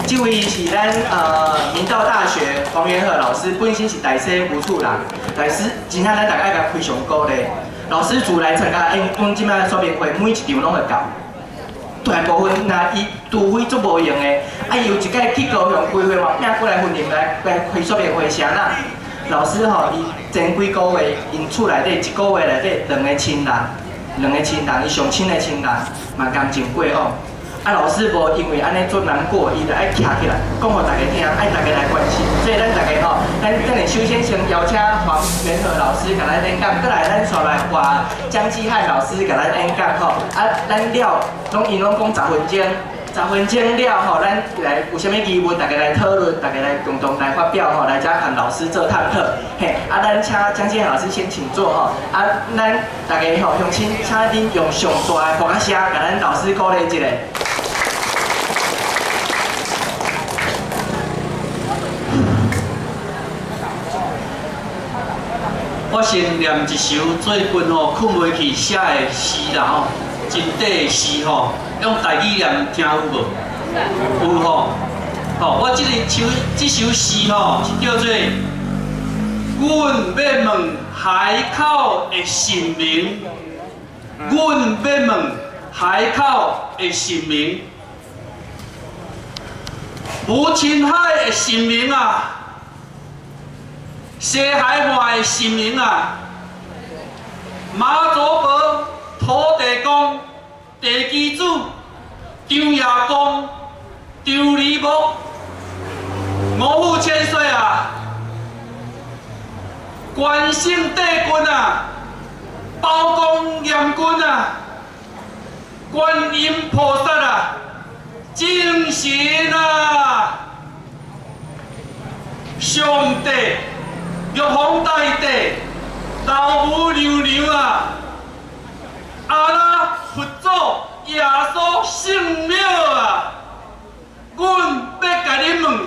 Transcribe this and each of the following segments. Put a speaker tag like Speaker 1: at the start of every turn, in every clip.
Speaker 1: 这位是咱明道大学黄元和老师，本身是台西吴厝人，但是真正咱大家甲非常鼓励。老师自来参加阮即摆说明会，每一场拢会到。大部分那伊除非做无用的，伊有一届去高雄开会嘛，拼过来训练来开说明会，啥啦？老师吼，伊前几个月，因厝内底一个月内底2个亲人，伊上亲的亲人嘛感情过往。老师无因为安尼做难过，伊就爱徛起来，讲互大家听，爱大家来关心。所以咱大家吼，咱首先先邀请黄元和老师甲咱演讲，再来咱再来换江继汉老师甲咱演讲吼。咱了，因拢讲10分钟。10分钟了吼，咱来有啥物疑问，大家来讨论，大家来共同来发表吼，来遮和老师做探讨。嘿，咱请江建老师先请坐吼。咱大家吼，请恁用上大的发声，甲咱老师鼓励一下。
Speaker 2: 我先念一首最近吼困袂去写的诗啦吼，真短的诗吼。用台语念听有无？有吼，我这首诗吼是叫做“阮要问海口的神明”，阮要问海口的神明，无青海的神明啊，西海岸的神明啊，妈祖婆、土地公。地基主、张爷公、张李木、五府千岁啊，关圣帝君啊，包公严君啊，观音菩萨啊，精神啊，上帝、玉皇大帝、老母娘娘啊，阿拉。佛祖、耶稣圣庙啊，阮要甲你问，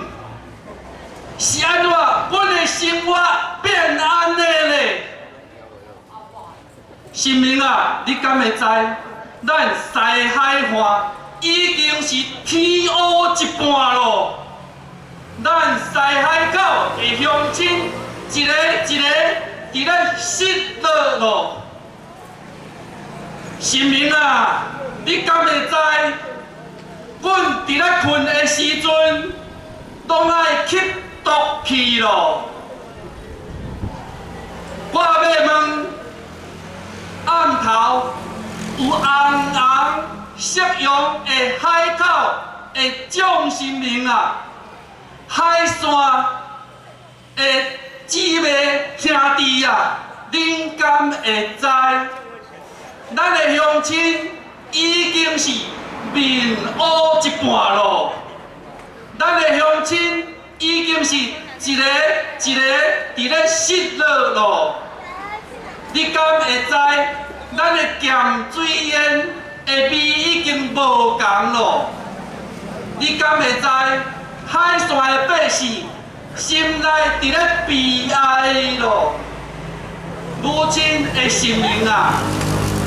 Speaker 2: 是安怎阮的生活变安尼咧？神明啊，你敢会知？咱西海岸已经是天乌一半咯。咱西海口的乡亲，一个伫咱失落咯。神明啊，你敢会知？阮伫咧困的时阵，拢爱吸毒去咯。我要问，暗头有红红色阳的海口的众神明啊，海线的姊妹兄弟啊，恁敢会知？咱的乡亲已经是面乌一半咯，咱的乡亲已经是一个伫咧失落咯。你敢会知？咱的咸水烟的味已经无同咯。你敢会知？海线的百姓心内伫咧悲哀咯。母亲的神明啊！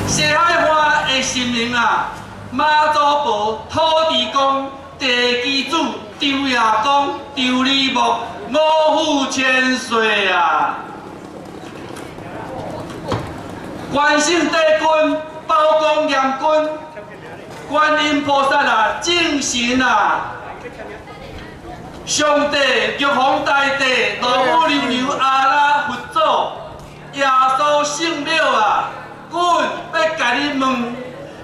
Speaker 2: 西海岸的神明啊，妈祖婆、土地公、地基主、张爷公、张李木、五府千岁啊，关圣帝君、包公严君、观音菩萨啊，正神啊，上帝、玉皇大帝、老母娘娘、阿拉佛祖、耶稣圣庙啊。阮要甲你问，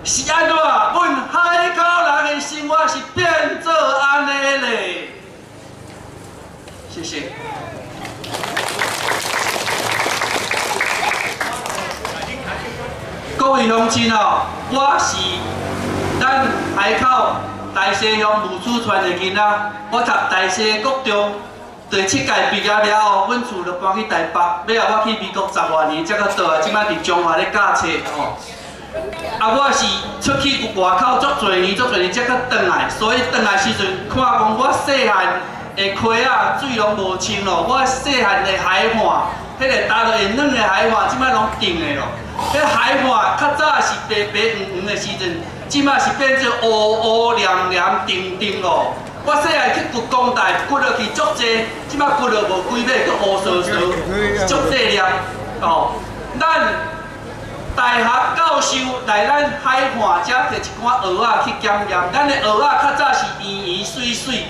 Speaker 2: 是安怎？阮海口人的生活是变做安尼咧？谢谢。各位乡亲哦，我是咱海口大西乡吴厝村的囡仔，我读大西国中。第7届毕业了后，阮厝就搬去台北，尾后我去美国10多年，才到倒来，即摆伫中华咧教册吼。我是出去外口足侪年，才搁转来，所以转来时阵，看讲我细汉的溪啊，水拢无清咯。我细汉的海岸，迄个打落会软的海岸，即摆拢定的咯。迄海岸较早是白白黄黄的时阵，即摆是变做乌乌亮亮、定定咯。我细汉去掘工大，掘落去足济，即摆掘落无几尾，佫乌烧烧，足济粒。哦，咱大学教授来咱海岸遮摕一罐蚵仔去检验，咱的蚵仔较早是圆圆水水，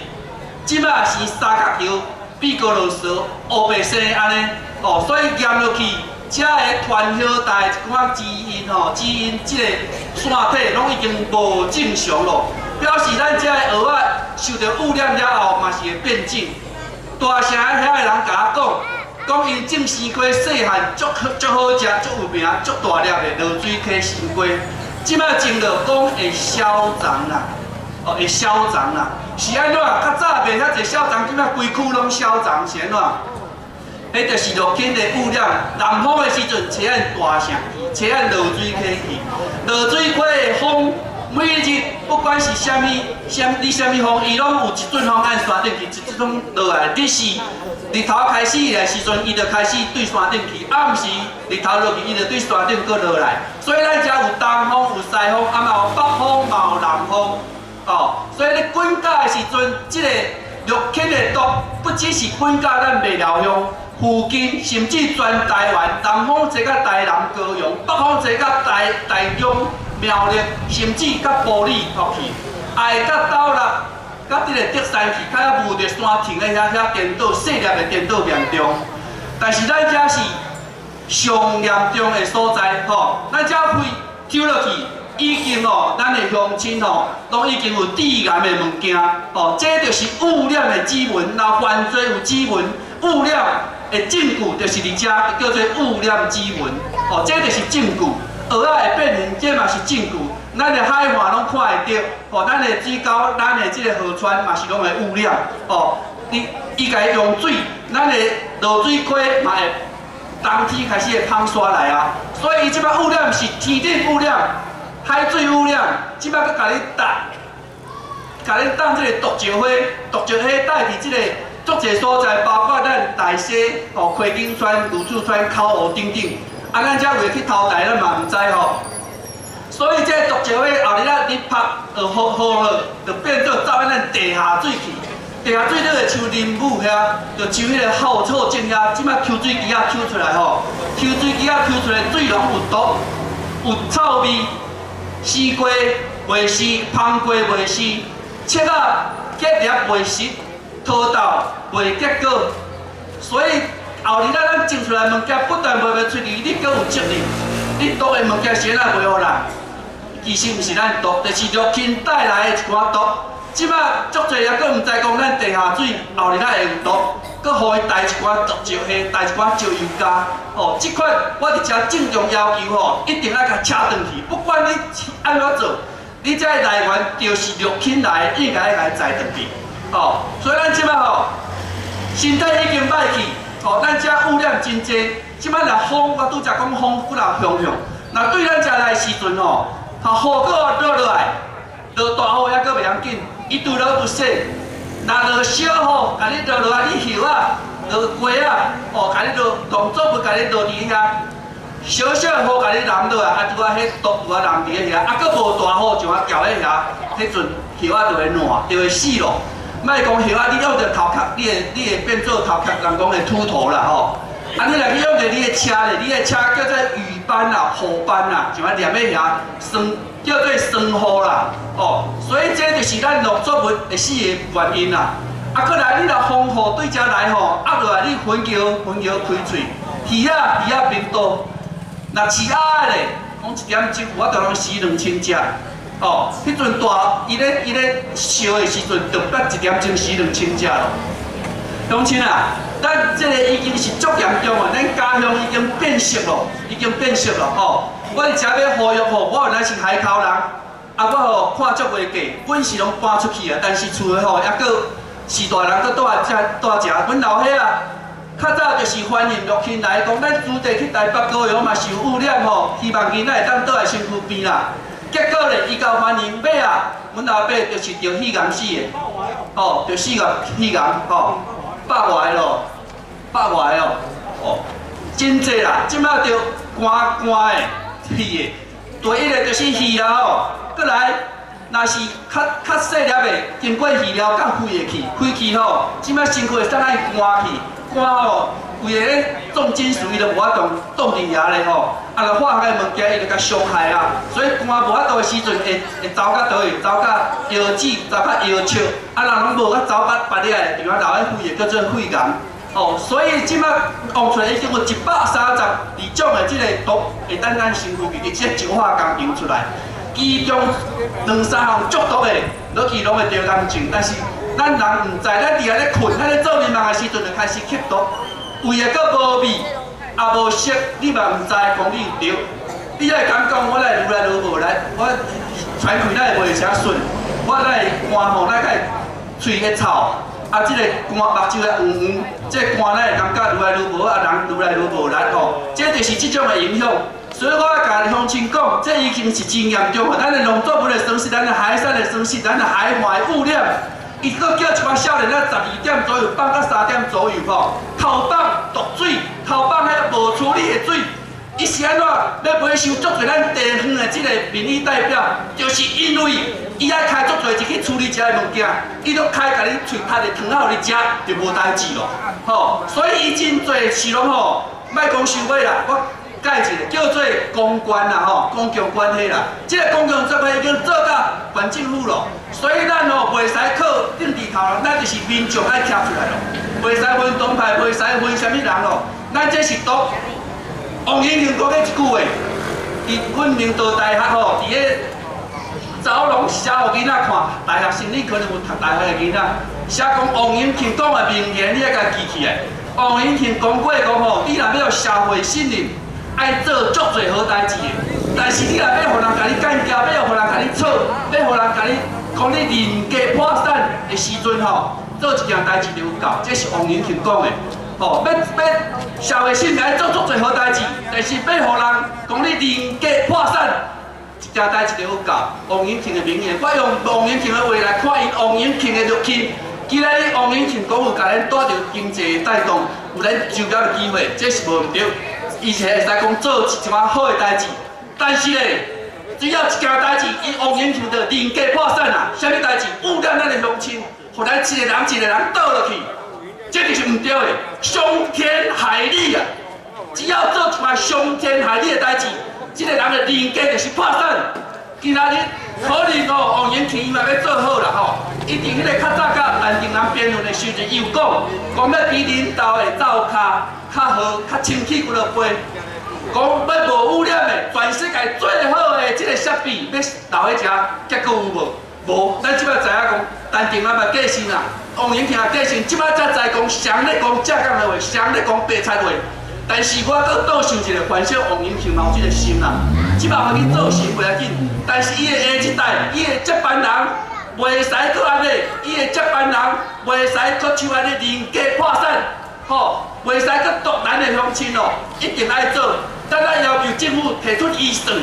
Speaker 2: 即摆是三角球、比俄罗斯、乌白生安尼。哦，所以验落去，遮个传后代一款基因吼，基因即个腺体拢已经无正常咯。表示咱遮个蚵仔受到污染了后，嘛是会变种。大城遐个人甲我讲因种生瓜细汉足好食，足有名，足大粒的落水溪生瓜，即摆种落讲会消长啦，哦会消长啦。是安怎？较早袂遐济消长，即摆规区拢消长，是安怎？迄就是落轻的污染。南方的时阵，车按大城去，车按落水溪去，落水溪的风。每日不管是啥物风，伊拢有一阵风按山顶去，一阵落来。你是日头开始的时阵，伊就开始对山顶去；暗时日头落去，伊就对山顶搁落来。所以咱遮有东风，有西风，啊嘛有北风，嘛有南风。哦，所以你滚甲的时阵，即个落轻的毒不只是滚甲咱袂疗乡。附近甚至全台湾，南方坐到台南、高雄，北方坐到台中、苗栗，甚至到埔里落去，爱到斗六，到这个德山去，较雾着山顶的遐颠倒，细粒的颠倒严重。但是咱遮是上严重的所在，吼，咱遮开抽落去，已经哦，咱的乡亲哦，拢已经有致癌的物件，哦，这就是污染的指纹，若犯罪有指纹，污染。的证据就是伫遮叫做污染指纹，哦，这就是证据。蚵仔会变形，这嘛是证据。咱的海岸拢看会到，哦，咱的水沟、咱的这个河川嘛是拢会污染，哦，伊家用水，咱的落水溪嘛会冬天开始会喷刷来啊。所以伊即摆污染是天顶污染、海水污染，即摆佮甲你当这个毒石花，毒石花带伫这个。足侪所在，包括咱大溪、哦溪景川、芦竹川、口湖等等，啊，咱遮袂去偷台，咱嘛毋知吼。所以这毒石花后日你拍好了，就变做走咱地下水去。地下水你会像林武遐，就像迄个后草井遐，即摆抽水机啊抽出来吼，抽水机啊抽出来水拢有毒，有臭味，死过袂死，芳过袂死，切啊结粒袂熟。土豆袂结果，所以后日咱种出来物件不但卖袂出去，你阁有责任。你毒的物件先来卖互人，其实毋是咱毒，就是入侵带来的一寡毒。即摆足侪也阁毋知讲咱地下水后日会有毒，阁互伊带一寡毒石下，带一寡石油加。哦，即款我伫遮郑重要求吼，一定要甲车转去，不管你安怎做，你这来源就是入侵来，应该甲伊载转去。哦，所以咱即摆吼，身体已经歹去，哦，咱遮污染真济。即摆若风，我拄则讲风骨若汹涌，若对咱遮来时阵吼，雨搁落落来，落大雨还搁袂要紧，伊拄落不洗。若落小雨，甲你落落来，你叶啊，落花啊，哦，甲你落动作不甲你落伫遐，小小雨甲你淋落来，啊，拄啊迄毒拄啊淋伫遐，啊，搁无大雨就啊掉喺遐，迄阵叶啊就会烂，就会死咯。莫讲叶啊，你用着头壳，你会变做头壳，人讲会秃头啦吼。啊，你若去用着你的车咧，你的车叫做雨斑啦、雨斑啦，就啊黏喺遐，叫做霜雨啦。哦，所以这就是咱农作物会死的原因啦。啊，过来你若风雨对遮来吼，压落来你混摇开喙，鱼啊面多，若饲鸭咧，讲一点钟我就拢死2000只。哦，迄阵大，伊咧烧的时阵，就捌1点钟死2000只咯。乡亲啊，咱这个已经是足严重啊！咱家乡已经变色咯，吼！我伫遮要呼吁吼，我原来是海口人，啊，我吼看足袂过，阮是拢搬出去啊，但是厝诶吼，还阁是大人阁住遮，阮老伙啊，较早就是欢迎入侵来讲，咱主地去台北、高雄嘛是有污染吼，希望囡仔会当倒来身躯边啦。结果咧，伊交欢迎尾啊，阮老爸就是着肺癌死的，哦，着肺癌吼，100外咯，哦，真济啦，即摆着寒的、肺的，第一个就是肺啦吼，过来若是较细粒的，经过鱼疗甲飞会去，飞去吼，即摆身躯会使爱关去，关吼，为了咧重金属伊就无法度冻伫遐咧吼，啊，着化学物件伊就甲伤害啦，所以关无法度的时阵会走到倒位，走到腰子，走到腰尺，啊，若拢无甲走到别个地方留喺肺的叫做肺癌。哦，所以即摆挖出来已经有132种的即个毒会等咱身躯里即个石化工溶出来。 其中2、3项足毒的，落去拢会得癌症，但是咱人唔知，咱伫遐咧困，咱咧做眠梦的时阵就开始吸毒，胃会阁无味，也无色，你嘛唔知讲你有着。你来敢讲，我来愈来愈无力，我喘气咱会袂啥顺，我来汗吼，咱会喙会臭，啊，即个汗目睭会黄，即个汗咱会感觉愈来愈无，啊，人愈来愈无力吼，这就是即种的影响。 所以我要甲乡亲讲，这已经是真严重了。咱的农作物的损失，咱的海产的损失，咱的海岸的污染，伊搁叫一寡少年仔12点左右放到3点左右吼，头放毒水，头放迄无处理的水，伊是安怎要买收足侪咱地方的即个民意代表，就是因为伊爱开足侪钱去处理遮个物件，伊都开甲你喙拍的汤啊，互你食就无代志咯。吼，所以伊真侪是拢吼，莫讲收买啦，我。 改一个叫做公关啦吼，公共关系啦，这个公共作为已经做到县政府咯，所以咱吼袂使靠顶地头，咱就是民众爱站出来咯，袂使分党派，袂使分啥物人咯，咱这是毒。王永庆讲过一句话，伫阮明道大学吼，伫个走廊写互囡仔看，大学生你可能有读大学的囡仔，写讲王永庆讲的名言，你爱家记起来。王永庆讲过讲吼，你若要社会信任。 爱做足侪好代志的，但是你若要互人甲你干掉，要互人甲你吵，要互人甲你讲你人格破产的时阵吼，做一件代志就有够，这是王永庆讲的。吼，要社会信任爱做足侪好代志，但是要互人讲你人格破产，一件代志就有够。王永庆的名言，我用王永庆的话来看因王永庆的入去。今日王永庆讲有甲咱带着经济带动，有咱就业的机会，这是无毋对。 以前会使讲做一寡好的代志，但是咧，只要一件代志，伊王永庆就人格破产啊！啥物代志污染咱的乡亲，互咱一个人倒落去，这就是毋对的，伤天害理啊！只要做一寡伤天害理的代志，这个人的人格就是破产。今仔日可能哦，王永庆伊嘛要做好啦吼，一定迄个较早甲陈定南辩论的时阵，伊有讲要比领导的灶骹。 较好、较清气骨落飞，讲要无污染的，全世界最好的即个设备要留喺遮，结果有无？无，咱即摆知影讲，陈定南嘛过身啦，王永庆也过身，即摆才知讲，常咧讲正港的话，常咧讲白菜话。但是我搁倒想一个，反正王永庆嘛有即个心啦，即摆要去做事袂要紧，但是伊的下一代，伊的接班人。 袂使搁安尼，伊的接班人袂使搁像安尼人格破产，吼，袂使搁毒咱的乡亲哦，一定爱做。咱要要求政府提出预算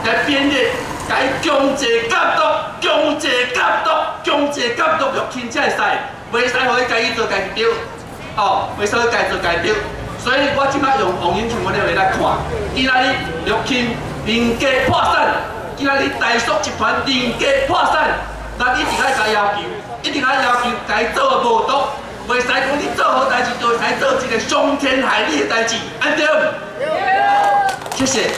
Speaker 2: 来编列，甲伊强制监督，强制监督，强制监督入侵才会使，袂使互伊家己做家己对，哦，袂使家己做家己对。所以我即摆用王永庆我的话来看，今仔日入侵人格破产，今仔日大叔集团人格破产。 咱一定爱甲要求，一定爱要求，甲伊做的无毒，袂使讲你做好代志，就会使做一个伤天害理的代志，安对唔？谢谢。